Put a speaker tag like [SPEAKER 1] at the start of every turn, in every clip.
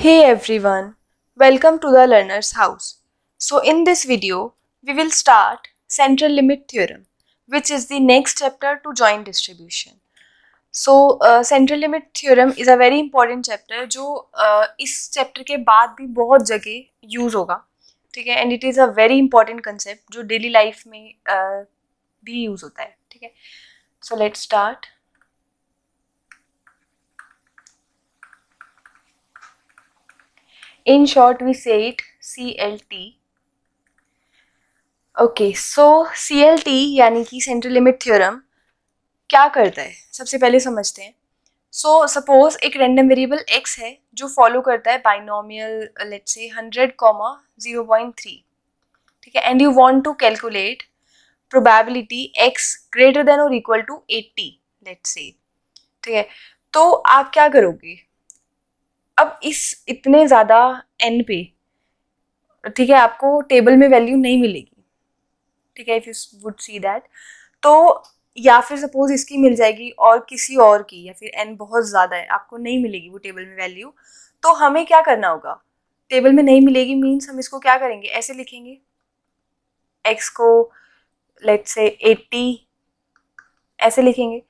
[SPEAKER 1] Hey everyone, welcome to the learner's house. So in this video, we will start central limit theorem, which is the next chapter to joint distribution. So central limit theorem is a very important chapter जो इस chapter के बाद भी बहुत जगह use होगा, ठीक है, and it is a very important concept जो daily life में भी use होता है, ठीक है. So let's start. In short, we say it CLT. Okay, so CLT यानी कि सेंट्रल लिमिट थ्योरम क्या करता है सबसे पहले समझते हैं. सो सपोज एक रैंडम वेरिएबल x है जो फॉलो करता है बाइनोमियल लेट्स से 100,0.3, ठीक है, and you want to calculate probability x greater than और इक्वल टू 80 लेट्स से, ठीक है. तो आप क्या करोगे अब इस इतने ज़्यादा n पे, ठीक है, आपको टेबल में वैल्यू नहीं मिलेगी, ठीक है, if you would see that. तो या फिर सपोज इसकी मिल जाएगी और किसी और की, या फिर n बहुत ज़्यादा है आपको नहीं मिलेगी वो टेबल में वैल्यू. तो हमें क्या करना होगा, टेबल में नहीं मिलेगी मीन्स हम इसको क्या करेंगे, ऐसे लिखेंगे x को लेट्स से 80 ऐसे लिखेंगे.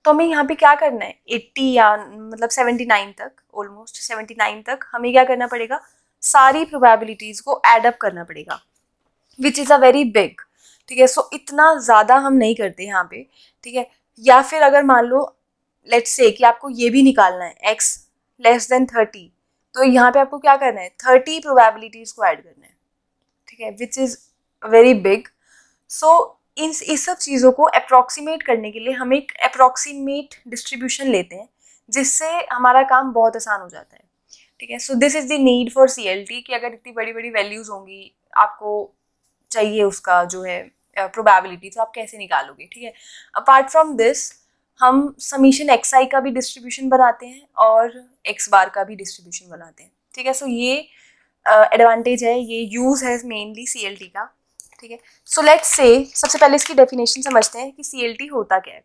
[SPEAKER 1] तो हमें यहाँ पे क्या करना है 80 या मतलब 79 तक, ऑलमोस्ट 79 तक हमें क्या करना पड़ेगा, सारी प्रोबेबिलिटीज़ को एड अप करना पड़ेगा, which is a very big, ठीक है. सो इतना ज़्यादा हम नहीं करते यहाँ पे, ठीक है. या फिर अगर मान लो लेट्स से कि आपको ये भी निकालना है x लेस देन 30, तो यहाँ पे आपको क्या करना है 30 प्रोबेबिलिटीज़ को ऐड करना है, ठीक है, विच इज़ वेरी बिग. सो इस सब चीज़ों को अप्रॉक्सीमेट करने के लिए हम एक अप्रॉक्सीमेट डिस्ट्रीब्यूशन लेते हैं जिससे हमारा काम बहुत आसान हो जाता है, ठीक है. So this is the need for CLT कि अगर इतनी बड़ी बड़ी वैल्यूज़ होंगी आपको चाहिए उसका जो है प्रोबेबिलिटी, तो आप कैसे निकालोगे, ठीक है. अपार्ट फ्रॉम दिस हम समीशन xi का भी डिस्ट्रीब्यूशन बनाते हैं और x बार का भी डिस्ट्रीब्यूशन बनाते हैं, ठीक है. सो ये एडवांटेज है, ये यूज़ है मेनली CLT का, ठीक है. सो लेट्स से सबसे पहले इसकी डेफिनेशन समझते हैं कि CLT होता क्या है.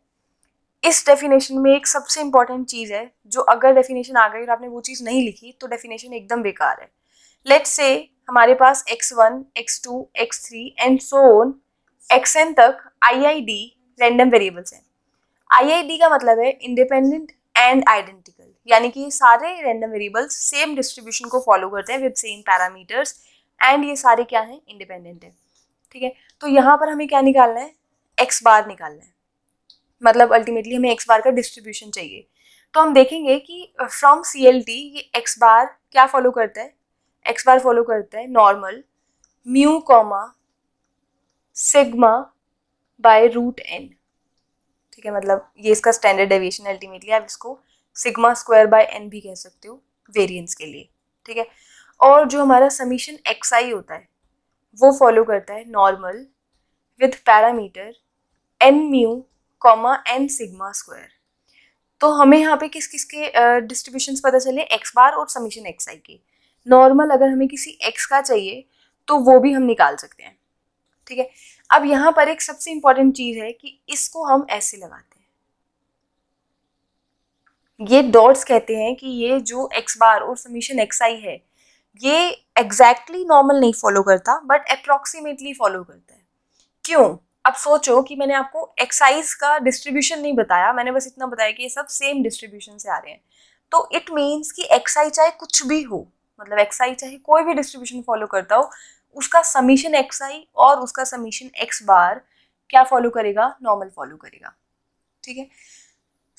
[SPEAKER 1] इस डेफिनेशन में एक सबसे इंपॉर्टेंट चीज़ है जो अगर डेफिनेशन आ गई और आपने वो चीज़ नहीं लिखी तो डेफिनेशन एकदम बेकार है. लेट्स से हमारे पास x1, x2, x3 and so on xn तक IID रैंडम वेरिएबल्स हैं. IID का मतलब है इंडिपेंडेंट एंड आइडेंटिकल, यानी कि सारे रैंडम वेरिएबल्स सेम डिस्ट्रीब्यूशन को फॉलो करते हैं विद सेम पैरामीटर्स, एंड ये सारे क्या हैं, इंडिपेंडेंट है, ठीक है. तो यहाँ पर हमें क्या निकालना है, x बार निकालना है, मतलब अल्टीमेटली हमें x बार का डिस्ट्रीब्यूशन चाहिए. तो हम देखेंगे कि फ्रॉम CLT ये x बार क्या फॉलो करता है, x बार फॉलो करता है normal mu comma sigma by root n, ठीक है, मतलब ये इसका स्टैंडर्ड डेविएशन अल्टीमेटली आप इसको सिग्मा स्क्वायर बाय n भी कह सकते हो वेरिएंस के लिए, ठीक है. और जो हमारा समीशन xi होता है वो फॉलो करता है normal with parameter n mu comma n sigma square. तो हमें यहाँ पे किस किस के डिस्ट्रीब्यूशंस पता चले, x बार और समीशन xi के. नॉर्मल अगर हमें किसी x का चाहिए तो वो भी हम निकाल सकते हैं, ठीक है. अब यहाँ पर एक सबसे इंपॉर्टेंट चीज़ है कि इसको हम ऐसे लगाते हैं, ये डॉट्स कहते हैं कि ये जो x बार और समीशन xi है ये एग्जैक्टली नॉर्मल नहीं फॉलो करता बट अप्रॉक्सीमेटली फॉलो करता है. क्यों, अब सोचो कि मैंने आपको एक्साइज का डिस्ट्रीब्यूशन नहीं बताया, मैंने बस इतना बताया कि ये सब सेम डिस्ट्रीब्यूशन से आ रहे हैं. तो इट मीन्स कि xi चाहे कुछ भी हो, मतलब xi चाहे कोई भी डिस्ट्रीब्यूशन फॉलो करता हो, उसका समीशन xi और उसका समीशन x बार क्या फॉलो करेगा, नॉर्मल फॉलो करेगा, ठीक है.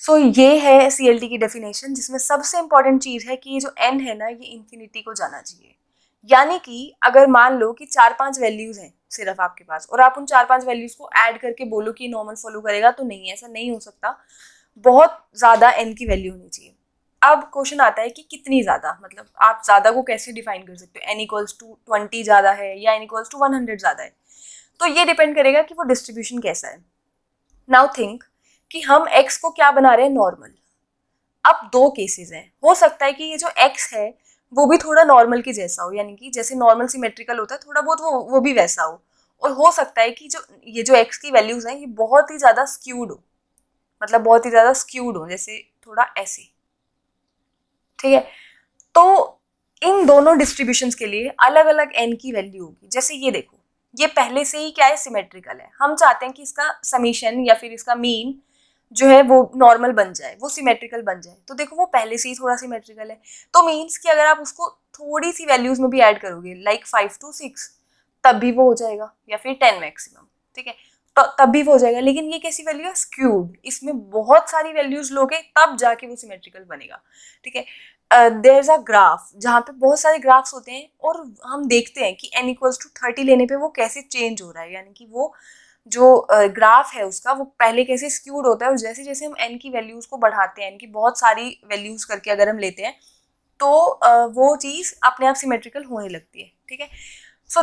[SPEAKER 1] सो ये है CLT की डेफिनेशन, जिसमें सबसे इंपॉर्टेंट चीज़ है कि ये जो n है ना ये इन्फिनिटी को जाना चाहिए. यानी कि अगर मान लो कि 4-5 वैल्यूज़ हैं सिर्फ आपके पास और आप उन 4-5 वैल्यूज़ को ऐड करके बोलो कि नॉर्मल फॉलो करेगा, तो नहीं, ऐसा नहीं हो सकता, बहुत ज़्यादा n की वैल्यू होनी चाहिए. अब क्वेश्चन आता है कि कितनी ज़्यादा, मतलब आप ज़्यादा को कैसे डिफाइन कर सकते हो, n = 20 ज़्यादा है या n = 100 ज़्यादा है. तो ये डिपेंड करेगा कि वो डिस्ट्रीब्यूशन कैसा है. नाउ थिंक कि हम x को क्या बना रहे हैं, नॉर्मल. अब दो केसेस हैं, हो सकता है कि ये जो x है वो भी थोड़ा नॉर्मल के जैसा हो, यानी कि जैसे नॉर्मल सिमेट्रिकल होता है थोड़ा बहुत वो भी वैसा हो. और हो सकता है कि जो x की वैल्यूज़ हैं ये बहुत ही ज़्यादा स्क्यूड हो, मतलब बहुत ही ज़्यादा स्क्यूड हो, जैसे थोड़ा ऐसे, ठीक है. तो इन दोनों डिस्ट्रीब्यूशंस के लिए अलग अलग n की वैल्यू होगी। जैसे ये देखो, ये पहले से ही क्या है, सिमेट्रिकल है। हम चाहते हैं कि इसका समीशन या फिर इसका मीन जो है वो नॉर्मल बन जाए, वो सिमेट्रिकल बन जाए। तो देखो वो पहले से ही थोड़ा सिमेट्रिकल है, तो मीन्स कि अगर आप उसको थोड़ी सी वैल्यूज में भी ऐड करोगे, लाइक 5 to 6, तब भी वो हो जाएगा, या फिर 10 मैक्सिमम, ठीक है, तो तब भी वो हो जाएगा। लेकिन ये कैसी वैल्यू है, स्क्यूड, इसमें बहुत सारी वैल्यूज लोगे तब जाके वो सिमेट्रिकल बनेगा, ठीक है। देयर इज अ ग्राफ, जहाँ पे बहुत सारे ग्राफ्स होते हैं और हम देखते हैं कि n = 30 लेने पे वो कैसे चेंज हो रहा है, यानी कि वो जो ग्राफ है उसका वो पहले कैसे स्क्यूड होता है, और जैसे जैसे हम n की वैल्यूज को बढ़ाते हैं, n की बहुत सारी वैल्यूज करके अगर हम लेते हैं, तो वो चीज़ अपने आप सिमेट्रिकल होने लगती है, ठीक है। सो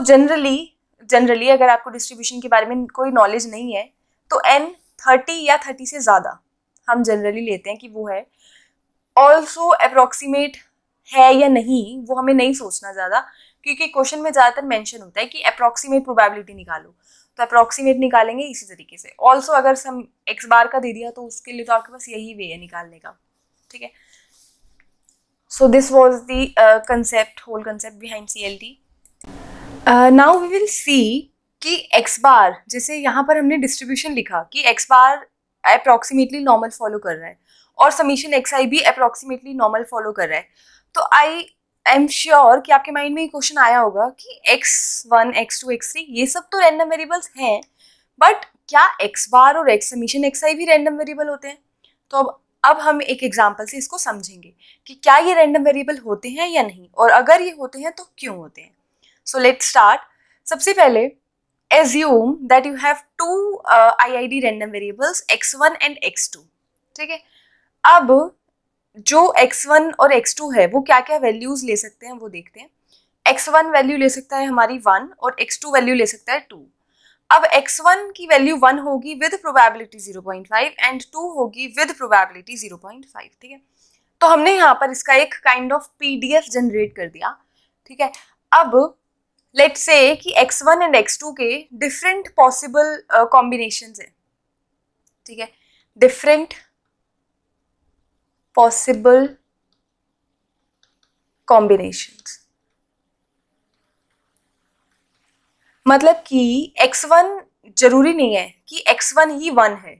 [SPEAKER 1] जनरली अगर आपको डिस्ट्रीब्यूशन के बारे में कोई नॉलेज नहीं है, तो n 30 या 30 से ज़्यादा हम जनरली लेते हैं कि वो है। ऑल्सो अप्रोक्सीमेट है या नहीं वो हमें नहीं सोचना ज़्यादा, क्योंकि क्वेश्चन में ज़्यादातर मेंशन होता है कि अप्रोक्सीमेट प्रोबेबिलिटी निकालो, तो अप्रोक्सीमेट निकालेंगे इसी तरीके से। ऑल्सो अगर हम x बार का दे दिया तो उसके लिए तो आपके पास यही वे है निकालने का, ठीक है। So this was the whole concept behind CLT। Now we will see कि x बार, जैसे यहाँ पर हमने डिस्ट्रीब्यूशन लिखा कि x बार अप्रोक्सीमेटली नॉर्मल फॉलो कर रहा है और समीशन xi भी अप्रोक्सीमेटली नॉर्मल फॉलो कर रहा है, तो आई एम श्योर कि आपके माइंड में ये क्वेश्चन आया होगा कि x1, x2, x3 ये सब तो रैंडम वेरिएबल्स हैं, बट क्या x बार और x समीशन xi भी रैंडम वेरिएबल होते हैं? तो अब हम एक एग्जांपल से इसको समझेंगे कि क्या ये रैंडम वेरिएबल होते हैं या नहीं, और अगर ये होते हैं तो क्यों होते हैं। So let's start. सबसे पहले assume that you have two IID random variables x1 and x2, ठीक है। अब जो x1 और x2 है वो क्या क्या वैल्यूज ले सकते हैं वो देखते हैं। x1 वैल्यू ले सकता है हमारी 1 और x2 वैल्यू ले सकता है 2। अब x1 की वैल्यू 1 होगी विद प्रोबेबिलिटी 0.5 एंड 2 होगी विद प्रोबेबिलिटी 0.5, ठीक है। तो हमने यहाँ पर इसका एक काइंड ऑफ PDF जनरेट कर दिया, ठीक है। अब लेट्स से कि x1 एंड x2 के डिफरेंट पॉसिबल कॉम्बिनेशंस हैं, ठीक है, डिफरेंट पॉसिबल कॉम्बिनेशंस। मतलब कि x1 जरूरी नहीं है कि x1 ही 1 है,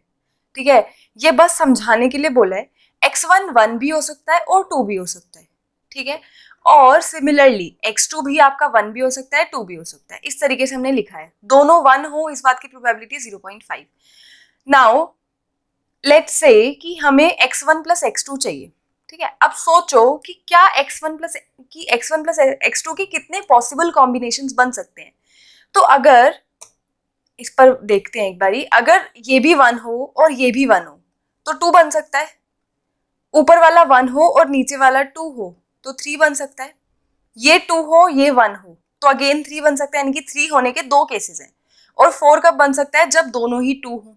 [SPEAKER 1] ठीक है, ये बस समझाने के लिए बोला है। x1 1 भी हो सकता है और 2 भी हो सकता है, ठीक है, और सिमिलरली x2 भी आपका 1 भी हो सकता है, 2 भी हो सकता है। इस तरीके से हमने लिखा है, दोनों 1 हो इस बात की प्रोबेबिलिटी 0.5। नाउ लेट्स से कि हमें x1 + x2 चाहिए, ठीक है। अब सोचो कि क्या x1 + x2 के कितने पॉसिबल कॉम्बिनेशंस बन सकते हैं। तो अगर इस पर देखते हैं एक बारी, अगर ये भी 1 हो और ये भी 1 हो तो 2 बन सकता है, ऊपर वाला 1 हो और नीचे वाला 2 हो तो 3 बन सकता है, ये 2 हो ये 1 हो तो अगेन 3 बन सकता है, यानी कि 3 होने के 2 केसेस हैं। और 4 कब बन सकता है, जब दोनों ही 2 हो,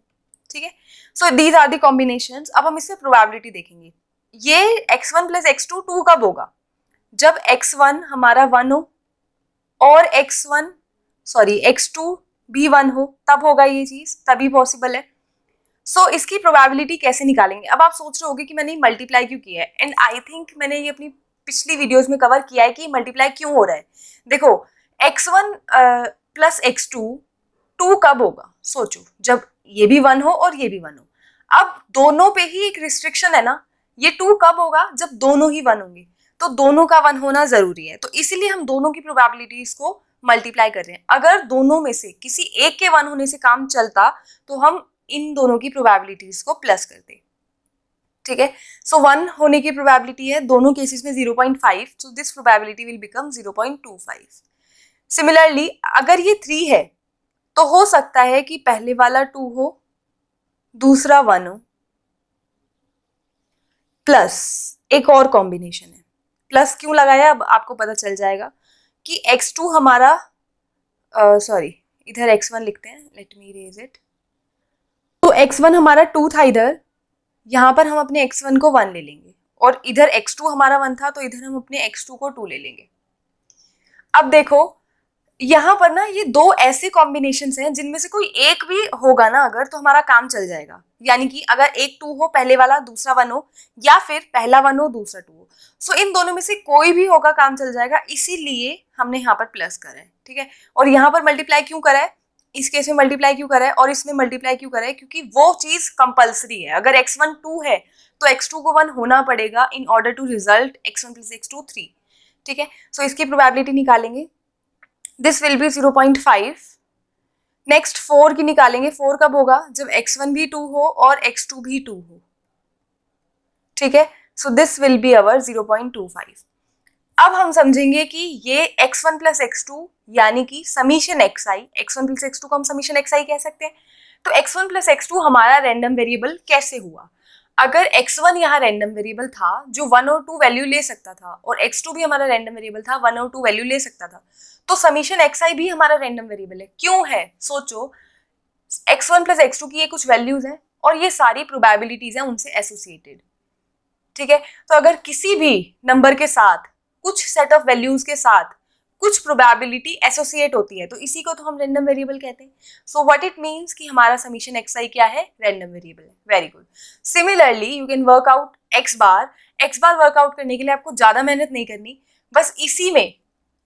[SPEAKER 1] ठीक है। So these are the combinations. अब हम इससे प्रोबेबिलिटी देखेंगे। ये x1 + x2 2 कब होगा, जब x1 हमारा 1 हो और x2 भी 1 हो, तब होगा ये चीज, तभी पॉसिबल है। सो इसकी प्रोबेबिलिटी कैसे निकालेंगे। अब आप सोच रहे होगे कि मैंने मल्टीप्लाई क्यों किया है, एंड आई थिंक मैंने ये अपनी पिछली वीडियोस में कवर किया है कि मल्टीप्लाई क्यों हो रहा है। देखो x1 + x2 2 कब होगा, सोचो, जब ये भी 1 हो और ये भी 1 हो। अब दोनों पे ही एक रिस्ट्रिक्शन है ना, ये 2 कब होगा, जब दोनों ही 1 होंगे, तो दोनों का 1 होना जरूरी है, तो इसीलिए हम दोनों की प्रोबेबिलिटीज को मल्टीप्लाई कर रहे हैं। अगर दोनों में से किसी एक के 1 होने से काम चलता तो हम इन दोनों की प्रोबेबिलिटीज को प्लस करते, ठीक है। सो 1 होने की प्रोबेबिलिटी है दोनों केसेस में 0.5, so this probability will become 0.25। Similarly अगर ये 3 है तो हो सकता है कि पहले वाला 2 हो, दूसरा 1 हो, प्लस एक और कॉम्बिनेशन है। प्लस क्यों लगाया अब आपको पता चल जाएगा कि x2 हमारा इधर x1 लिखते हैं, लेट मी इरेज इट। तो x1 हमारा 2 था इधर, यहाँ पर हम अपने x1 को 1 ले लेंगे, और इधर x2 हमारा 1 था तो इधर हम अपने x2 को 2 ले लेंगे। अब देखो यहाँ पर ना ये दो ऐसे कॉम्बिनेशंस हैं जिनमें से कोई एक भी होगा ना अगर, तो हमारा काम चल जाएगा। यानी कि अगर एक 2 हो पहले वाला, दूसरा 1 हो, या फिर पहला 1 हो दूसरा 2 हो, सो इन दोनों में से कोई भी होगा काम चल जाएगा, इसीलिए हमने यहाँ पर प्लस करा है। ठीक है, और यहाँ पर मल्टीप्लाई क्यों करा है, इस केस में मल्टीप्लाई क्यों करा है और इसमें मल्टीप्लाई क्यों करा है, क्योंकि वो चीज कंपल्सरी है। अगर x1 2 है तो x2 को 1 होना पड़ेगा in order to result x1 + x2 3। ठीक है, सो इसकी प्रोबेबिलिटी निकालेंगे, दिस विल बी 0.5। नेक्स्ट 4 की निकालेंगे, 4 कब होगा, जब x1 भी 2 हो और x2 भी 2 हो। ठीक है, so this will be our 0.25। अब हम समझेंगे कि ये x1 + x2 यानी कि समीशन xi, x1 + x2 को हम समीशन xi कह सकते हैं। तो x1 + x2 हमारा रैंडम वेरिएबल कैसे हुआ, अगर x1 यहाँ रैंडम वेरिएबल था जो 1 और 2 वैल्यू ले सकता था, और x2 भी हमारा रैंडम वेरिएबल था 1 और 2 वैल्यू ले सकता था, तो समीशन xi भी हमारा रैंडम वेरिएबल है। क्यों है, सोचो, x1 + x2 की ये कुछ वैल्यूज हैं और ये सारी प्रोबेबिलिटीज हैं उनसे एसोसिएटेड। ठीक है, तो अगर किसी भी नंबर के साथ कुछ सेट ऑफ वैल्यूज के साथ कुछ प्रोबेबिलिटी एसोसिएट होती है, तो इसी को तो हम रैंडम वेरिएबल कहते हैं। सो व्हाट इट मींस कि हमारा समीशन xi क्या है, रैंडम वेरिएबल है। Very good. Similarly you can work out x bar. x bar workout करने के लिए आपको ज्यादा मेहनत नहीं करनी, बस इसी में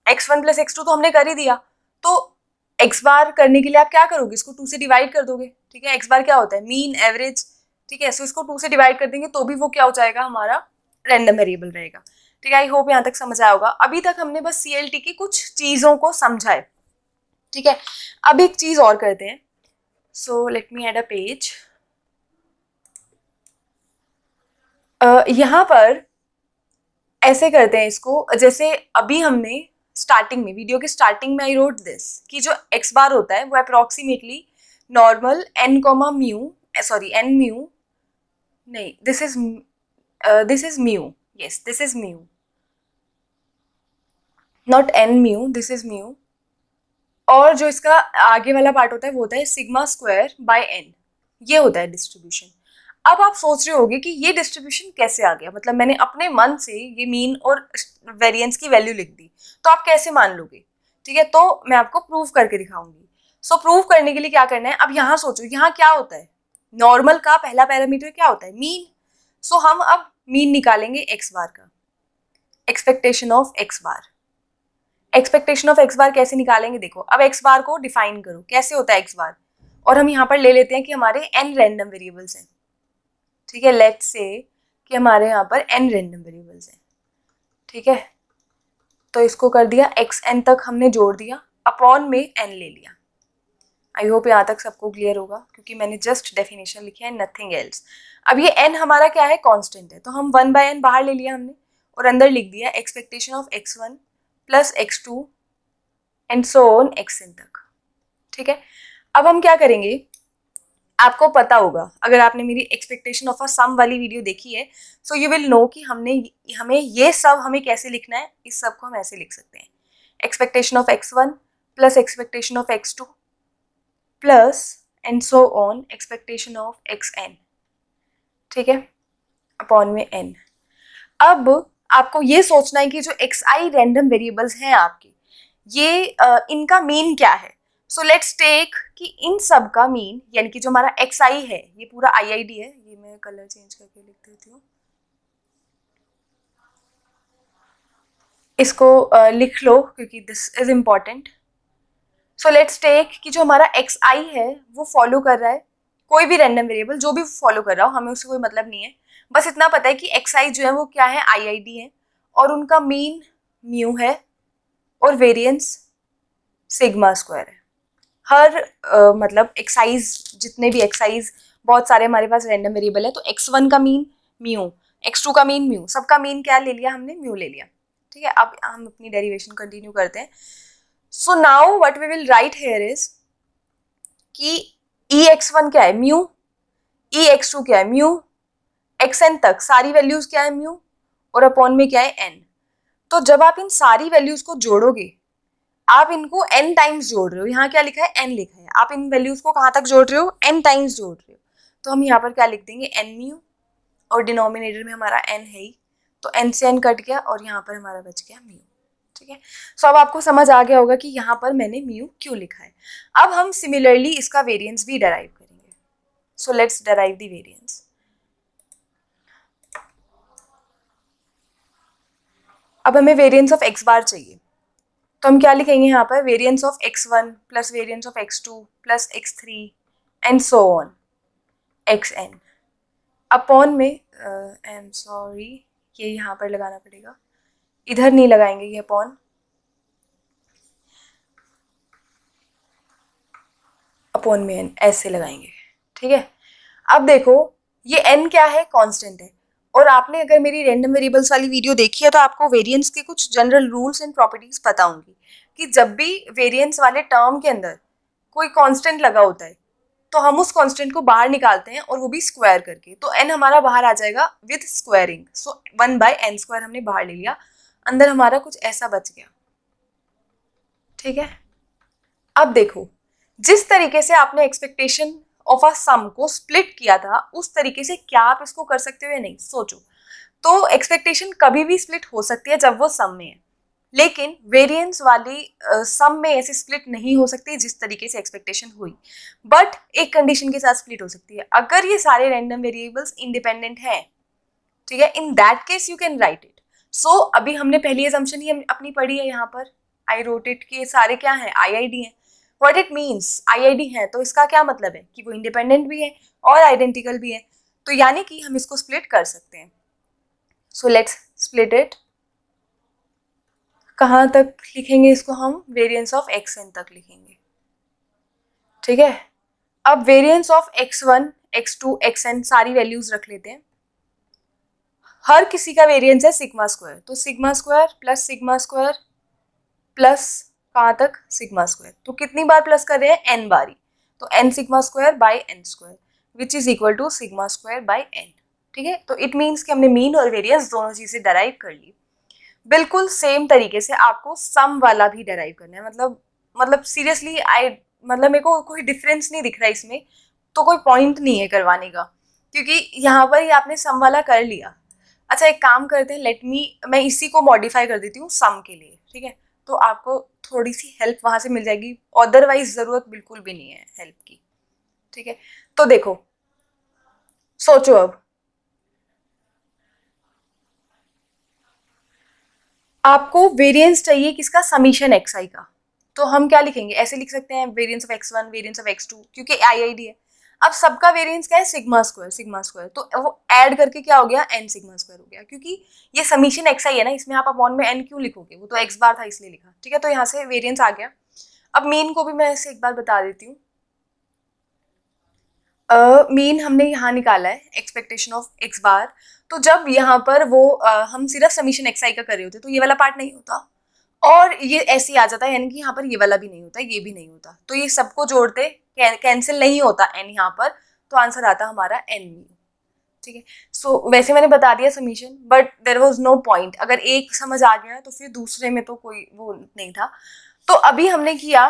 [SPEAKER 1] x1 + x2 तो हमने कर ही दिया, तो x बार करने के लिए आप क्या करोगे, इसको 2 से डिवाइड कर दोगे। ठीक है, x बार क्या होता है, मीन, एवरेज। ठीक है, सो इसको 2 से डिवाइड कर देंगे तो भी वो क्या हो जाएगा, हमारा रैंडम वेरिएबल रहेगा। ठीक है, आई होप यहाँ तक समझ आया होगा। अभी तक हमने बस CLT की कुछ चीजों को समझा है। ठीक है, अब एक चीज और करते हैं। So let me add a page. यहाँ पर ऐसे करते हैं इसको, जैसे अभी हमने स्टार्टिंग में, वीडियो के स्टार्टिंग में आई रोट दिस कि जो x बार होता है वो approximately normal n, mu, sorry n mu, नहीं, this is mu, yes this is mu, not n mu, this is mu. और जो इसका आगे वाला पार्ट होता है वो होता है σ²/n, ये होता है डिस्ट्रीब्यूशन। अब आप सोच रहे होगे कि ये डिस्ट्रीब्यूशन कैसे आ गया, मतलब मैंने अपने मन से ये मीन और वेरिएंस की वैल्यू लिख दी, तो आप कैसे मान लोगे। ठीक है, तो मैं आपको प्रूव करके दिखाऊंगी। सो प्रूव करने के लिए क्या करना है, अब यहाँ सोचो, यहाँ क्या होता है, नॉर्मल का पहला पैरामीटर क्या होता है, मीन। सो हम अब मीन निकालेंगे x बार का, expectation of x bar. Expectation of x बार कैसे निकालेंगे, देखो अब x बार को डिफाइन करो, कैसे होता है x बार, और हम यहाँ पर ले लेते हैं कि हमारे n रैंडम वेरिएबल्स हैं। ठीक है, लेट्स से कि हमारे यहाँ पर n रैंडम वेरिएबल्स हैं। ठीक है, तो इसको कर दिया xn तक हमने जोड़ दिया, अपॉन में n ले लिया। आई होप यहाँ तक सबको क्लियर होगा, क्योंकि मैंने जस्ट डेफिनेशन लिखी है, नथिंग एल्स। अब ये n हमारा क्या है, कांस्टेंट है, तो हम 1/n बाहर ले लिया हमने और अंदर लिख दिया expectation of x1 + x2 and so on xn तक। ठीक है, अब हम क्या करेंगे, आपको पता होगा अगर आपने मेरी एक्सपेक्टेशन ऑफ अ सम वाली वीडियो देखी है, सो यू विल नो कि हमें ये सब हमें कैसे लिखना है। इस सब को हम ऐसे लिख सकते हैं, expectation of x1 + expectation of x2 plus and so on expectation of xn। ठीक है, अपॉन में n। अब आपको ये सोचना है कि जो xi रैंडम वेरिएबल्स हैं आपके, ये इनका मीन क्या है। सो लेट्स टेक कि इन सब का मीन, यानी कि जो हमारा xi है, ये पूरा IID है, ये मैं कलर चेंज करके लिख देती हूँ, इसको लिख लो क्योंकि this is important. So let's take कि जो हमारा xi है वो फॉलो कर रहा है कोई भी रैंडम वेरिएबल, जो भी फॉलो कर रहा हो, हमें उससे कोई मतलब नहीं है, बस इतना पता है कि xi जो है वो क्या है, IID है, और उनका मीन म्यू है और वेरिएंस σ² है। हर मतलब एक्साइज, जितने भी एक्साइज, बहुत सारे हमारे पास रैंडम वेरिएबल है, तो x1 का मीन म्यू, x2 का मीन म्यू, सबका मीन क्या ले लिया हमने, म्यू ले लिया। ठीक है, अब हम अपनी डेरिवेशन कंटिन्यू करते हैं। So now what we will write here is कि ex1 क्या है, म्यू, ex2 क्या है, म्यू, xn तक सारी वैल्यूज क्या है, म्यू, और अपॉन में क्या है, n। तो जब आप इन सारी वैल्यूज को जोड़ोगे, आप इनको n टाइम्स जोड़ रहे हो, यहाँ क्या लिखा है, n लिखा है, आप इन वैल्यूज को कहाँ तक जोड़ रहे हो, n टाइम्स जोड़ रहे हो, तो हम यहाँ पर क्या लिख देंगे, n म्यू, और डिनोमिनेटर में हमारा n है ही, तो n से n कट गया और यहाँ पर हमारा बच गया म्यू। ठीक है। सो अब आपको समझ आ गया होगा कि यहाँ पर मैंने म्यू क्यों लिखा है। अब हम सिमिलरली इसका वेरिएंस भी डराइव करेंगे। So let's derive the variance. अब हमें वेरिएंस ऑफ एक्स बार चाहिए, तो हम क्या लिखेंगे यहाँ पर, variance of x1 plus variance of x2 plus x3 and so on xn upon में आई एम सॉरी, ये यहाँ पर लगाना पड़ेगा, इधर नहीं लगाएंगे ये अपॉन, अपॉन में n ऐसे लगाएंगे। ठीक है। अब देखो ये n क्या है, कांस्टेंट है, और आपने अगर मेरी रैंडम वेरिएबल्स वाली वीडियो देखी है तो आपको वेरिएंस के कुछ जनरल रूल्स एंड प्रॉपर्टीज पता होंगी कि जब भी वेरिएंस वाले टर्म के अंदर कोई कांस्टेंट लगा होता है तो हम उस कांस्टेंट को बाहर निकालते हैं, और वो भी स्क्वायर करके, तो n हमारा बाहर आ जाएगा विद स्क्वायरिंग। सो 1/n² हमने बाहर ले लिया, अंदर हमारा कुछ ऐसा बच गया। ठीक है। अब देखो जिस तरीके से आपने एक्सपेक्टेशन ऑफ अ सम को स्प्लिट किया था उस तरीके से क्या आप इसको कर सकते हो या नहीं, सोचो। तो एक्सपेक्टेशन कभी भी स्प्लिट हो सकती है जब वो सम में है, लेकिन वेरिएंस वाली सम में ऐसे स्प्लिट नहीं हो सकती जिस तरीके से एक्सपेक्टेशन हुई, बट एक कंडीशन के साथ स्प्लिट हो सकती है, अगर ये सारे रैंडम वेरिएबल्स इंडिपेंडेंट हैं। ठीक है। In that case you can write it. So अभी हमने पहली असम्पशन ही अपनी पढ़ी है, यहाँ पर आई रोट इट के सारे क्या है, IID हैं। व्हाट इट मीन्स, IID है तो इसका क्या मतलब है कि वो इंडिपेंडेंट भी है और आइडेंटिकल भी है, तो यानी कि हम इसको स्प्लिट कर सकते हैं। So let's split it. कहाँ तक लिखेंगे इसको हम, वेरिएंस ऑफ xn तक लिखेंगे। ठीक है। अब variance of x1 x2 xn सारी वैल्यूज रख लेते हैं। हर किसी का वेरिएंस है सिग्मा स्क्वायर, तो सिग्मा स्क्वायर प्लस कहाँ तक, सिग्मा स्क्वायर, तो कितनी बार प्लस कर रहे हैं, n बारी, तो n sigma square by n square which is equal to sigma square by n। ठीक है। तो इट मीन्स कि हमने मीन और वेरिएंस दोनों चीजें डराइव कर ली। बिल्कुल सेम तरीके से आपको सम वाला भी डराइव करना है, मतलब सीरियसली मतलब मेरे को कोई डिफरेंस नहीं दिख रहा इसमें, तो कोई पॉइंट नहीं है करवाने का, क्योंकि यहाँ पर ही आपने सम वाला कर लिया। अच्छा एक काम करते हैं, मैं इसी को मॉडिफाई कर देती हूँ सम के लिए। ठीक है। तो आपको थोड़ी सी हेल्प वहां से मिल जाएगी, अदरवाइज जरूरत बिल्कुल भी नहीं है हेल्प की। ठीक है। तो देखो सोचो, अब आपको वेरिएंस चाहिए किसका, समीशन xi का, तो हम क्या लिखेंगे, ऐसे लिख सकते हैं variance of x1 variance of x2, क्योंकि IID है। अब सबका वेरिएंस क्या है, सिग्मा स्क्वायर, तो वो ऐड करके क्या हो गया, n सिग्मा स्क्वायर हो गया, क्योंकि ये समीशन xi है ना, इसमें आप अपॉन में n क्यों लिखोगे, वो तो x बार था इसलिए लिखा। ठीक है। तो यहाँ से वेरिएंस आ गया। अब मीन को भी मैं ऐसे एक बार बता देती हूँ। मीन हमने यहाँ निकाला है एक्सपेक्टेशन ऑफ x बार, तो जब यहाँ पर वो हम सिर्फ समीशन xi का कर रहे होते तो ये वाला पार्ट नहीं होता, और ये ऐसे ही आ जाता है, यानी कि यहाँ पर ये वाला भी नहीं होता, ये भी नहीं होता, तो ये सबको जोड़ते कैंसिल नहीं होता n यहाँ पर, तो आंसर आता हमारा n। ठीक है। सो वैसे मैंने बता दिया summation, but there was no point, अगर एक समझ आ गया तो फिर दूसरे में तो कोई वो नहीं था। तो अभी हमने किया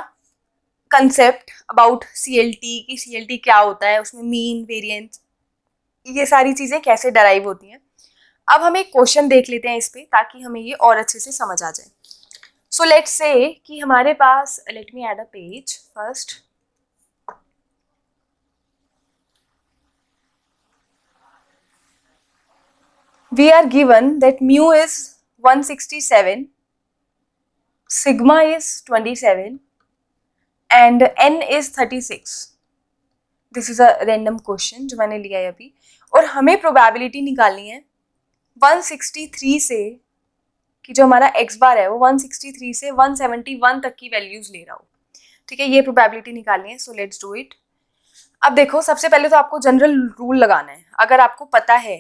[SPEAKER 1] कंसेप्ट अबाउट CLT कि CLT क्या होता है, उसमें मीन वेरिएंस ये सारी चीज़ें कैसे डराइव होती हैं। अब हम एक क्वेश्चन देख लेते हैं इस पे, ताकि हमें ये और अच्छे से समझ आ जाए। सो लेट्स से कि हमारे पास, let me add a page first. We are given that mu is 167, sigma is 27 and n is 36। This is a random question जो मैंने लिया है अभी, और हमें प्रोबेबिलिटी निकालनी है 163 से, कि जो हमारा x बार है वो 163 से 171 तक की वैल्यूज ले रहा हो। ठीक है। ये प्रोबेबिलिटी निकालनी है। So let's do it. अब देखो सबसे पहले तो आपको जनरल रूल लगाना है। अगर आपको पता है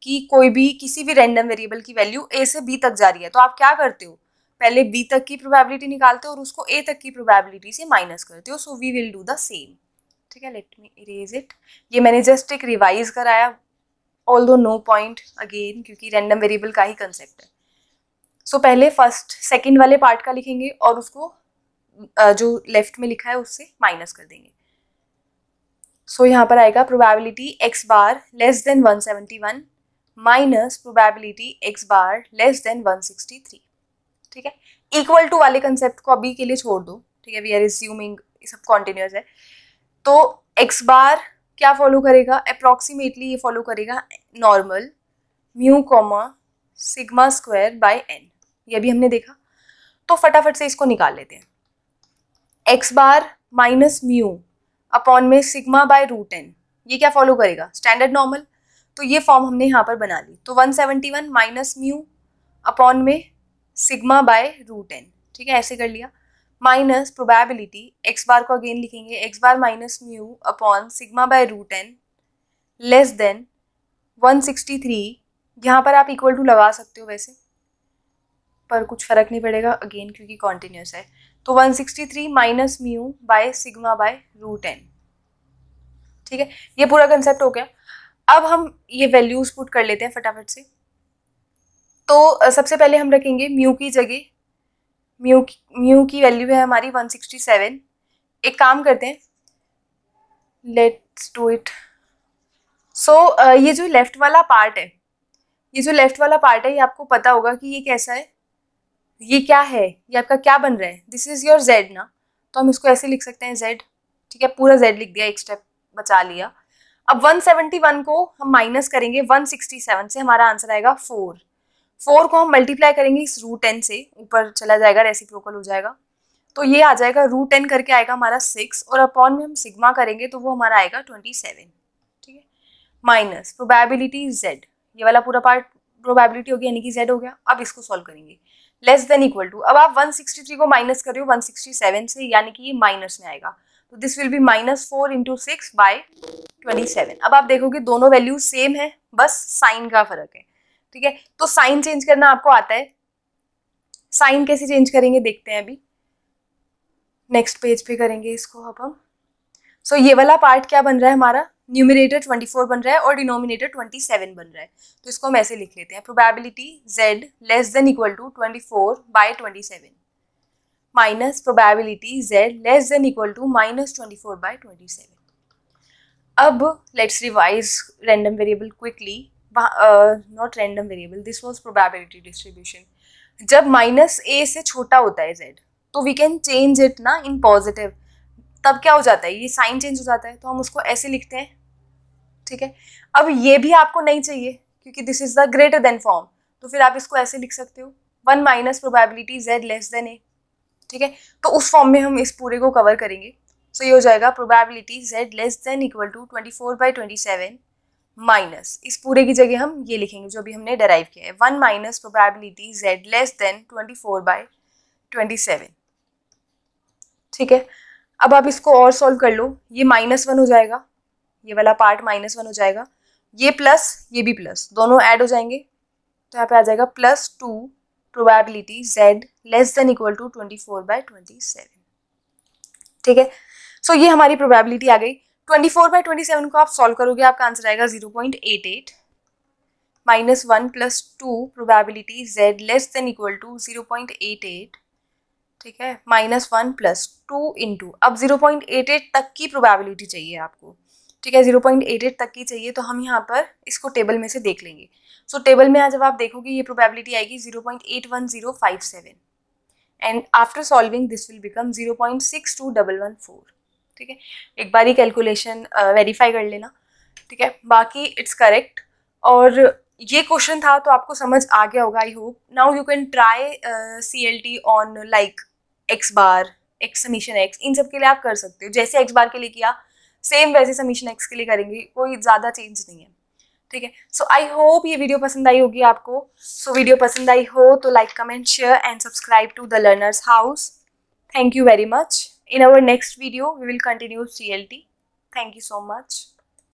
[SPEAKER 1] कि कोई भी किसी भी रैंडम वेरिएबल की वैल्यू a से b तक जा रही है, तो आप क्या करते हो, पहले b तक की प्रोबेबिलिटी निकालते हो और उसको a तक की प्रोबेबिलिटी से माइनस करते हो। So we will do the same. ठीक है। Let me erase it. ये मैंने जस्ट एक रिवाइज कराया, ऑल्दो नो पॉइंट अगेन, क्योंकि रैंडम वेरिएबल का ही कंसेप्ट है। सो पहले फर्स्ट सेकंड वाले पार्ट का लिखेंगे और उसको जो लेफ्ट में लिखा है उससे माइनस कर देंगे। सो यहाँ पर आएगा probability x bar less than 171 minus probability x bar less than 163। ठीक है। इक्वल टू वाले कंसेप्ट को अभी के लिए छोड़ दो, ठीक है, वी आर एज्यूमिंग सब कॉन्टिन्यूस है। तो एक्स बार क्या फॉलो करेगा, अप्रॉक्सीमेटली ये फॉलो करेगा normal mu comma sigma square by n, ये भी हमने देखा। तो फटाफट से इसको निकाल लेते हैं। X bar minus mu upon में सिग्मा बाय रूट एन, ये क्या फॉलो करेगा, स्टैंडर्ड नॉर्मल। तो ये फॉर्म हमने यहाँ पर बना ली। तो 171 माइनस म्यू अपॉन में सिग्मा बाय रूट एन, ठीक है, ऐसे कर लिया। माइनस प्रोबेबिलिटी, एक्स बार को अगेन लिखेंगे, x bar minus mu upon sigma by root n less than 163। यहाँ पर आप इक्वल टू लगा सकते हो वैसे, पर कुछ फर्क नहीं पड़ेगा अगेन क्योंकि कॉन्टिन्यूस है। तो 163 minus mu by sigma by root n, ठीक है, ये पूरा कंसेप्ट हो गया। अब हम ये वैल्यूज पुट कर लेते हैं फटाफट से। तो सबसे पहले हम रखेंगे म्यू की जगह, म्यू की वैल्यू है हमारी 167। एक काम करते हैं, लेट्स डू इट। सो ये जो लेफ्ट वाला पार्ट है, ये आपको पता होगा कि ये कैसा है, ये क्या है, ये आपका क्या बन रहा है, दिस इज योर जेड ना। तो हम इसको ऐसे लिख सकते हैं जेड, ठीक है, पूरा जेड लिख दिया, एक स्टेप बचा लिया। अब 171 को हम माइनस करेंगे 167 से, हमारा आंसर आएगा 4। 4 को हम मल्टीप्लाई करेंगे इस रूट एन से, ऊपर चला जाएगा, रेसिप्रोकल हो जाएगा, तो ये आ जाएगा रूट एन करके आएगा हमारा 6, और अपॉन में हम सिग्मा करेंगे तो वो हमारा आएगा 27, ठीक है, माइनस प्रोबेबिलिटी जेड, ये वाला पूरा पार्ट प्रोबेबिलिटी हो गया यानी कि जेड हो गया। अब इसको सॉल्व करेंगे, लेस देन इक्वल टू, अब आप 163 को माइनस कर रहे हो 167 से, यानी कि ये माइनस में आएगा, तो दिस विल बी -4 × 6 बाय 27। अब आप देखोगे दोनों वैल्यूज सेम है, बस साइन का फर्क है, ठीक है। तो साइन चेंज करना आपको आता है, साइन कैसे चेंज करेंगे देखते हैं अभी, नेक्स्ट पेज पे करेंगे इसको अब हम। सो ये वाला पार्ट क्या बन रहा है हमारा, न्यूमरेटर 24 बन रहा है और डिनोमिनेटर 27 बन रहा है, तो इसको हम ऐसे लिख लेते हैं, probability z less than equal to 24 by 27 minus probability z less than equal to -24 by 27। अब let's revise random variable quickly, not random variable, this was probability distribution. जब -a से छोटा होता है z, तो वी कैन चेंज इट ना in positive, तब क्या हो जाता है, ये साइन चेंज हो जाता है, तो हम उसको ऐसे लिखते हैं, ठीक है। अब ये भी आपको नहीं चाहिए क्योंकि this is the greater than form, तो फिर आप इसको ऐसे लिख सकते हो 1 minus probability z less then a, ठीक है। तो उस फॉर्म में हम इस पूरे को कवर करेंगे। सो ये हो जाएगा probability z less than equal to 24 by 27 minus, इस पूरे की जगह हम ये लिखेंगे जो भी हमने डेराइव किया है, 1 minus probability z less than 24 by 27, ठीक है। अब आप इसको और सॉल्व कर लो, ये -1 हो जाएगा, ये वाला पार्ट -1 हो जाएगा, ये प्लस ये भी प्लस, दोनों ऐड हो जाएंगे, तो यहाँ पे आ जाएगा +2 probability z less than equal to 24 by 27, ठीक है। सो ये हमारी प्रोबेबिलिटी आ गई। 24 बाय 27 को आप सॉल्व करोगे, आपका आंसर आएगा 0.88 -1 + 2 probability z less than equal to 0.88, ठीक है, -1 + 2 इंटू, अब 0.88 तक की प्रोबेबिलिटी चाहिए आपको, ठीक है, 0.88 तक की चाहिए, तो हम यहाँ पर इसको टेबल में से देख लेंगे। सो टेबल में आज जब आप देखोगे ये प्रोबेबिलिटी आएगी 0.81057 and after solving this will become 0.62114, ठीक है। एक बार ही कैलकुलेशन वेरीफाई कर लेना, ठीक है, बाकी इट्स करेक्ट। और ये क्वेश्चन था तो आपको समझ आ गया होगा, I hope. Now you can try CLT on like x bar, x summation x, इन सब के लिए आप कर सकते हो, जैसे एक्स बार के लिए किया सेम वैसे समीशन एक्स के लिए करेंगे, कोई ज़्यादा चेंज नहीं है, ठीक है। सो आई होप ये वीडियो पसंद आई होगी आपको। सो वीडियो पसंद आई हो तो like comment share and subscribe to the learners house. Thank you very much. In our next video we will continue CLT. Thank you so much.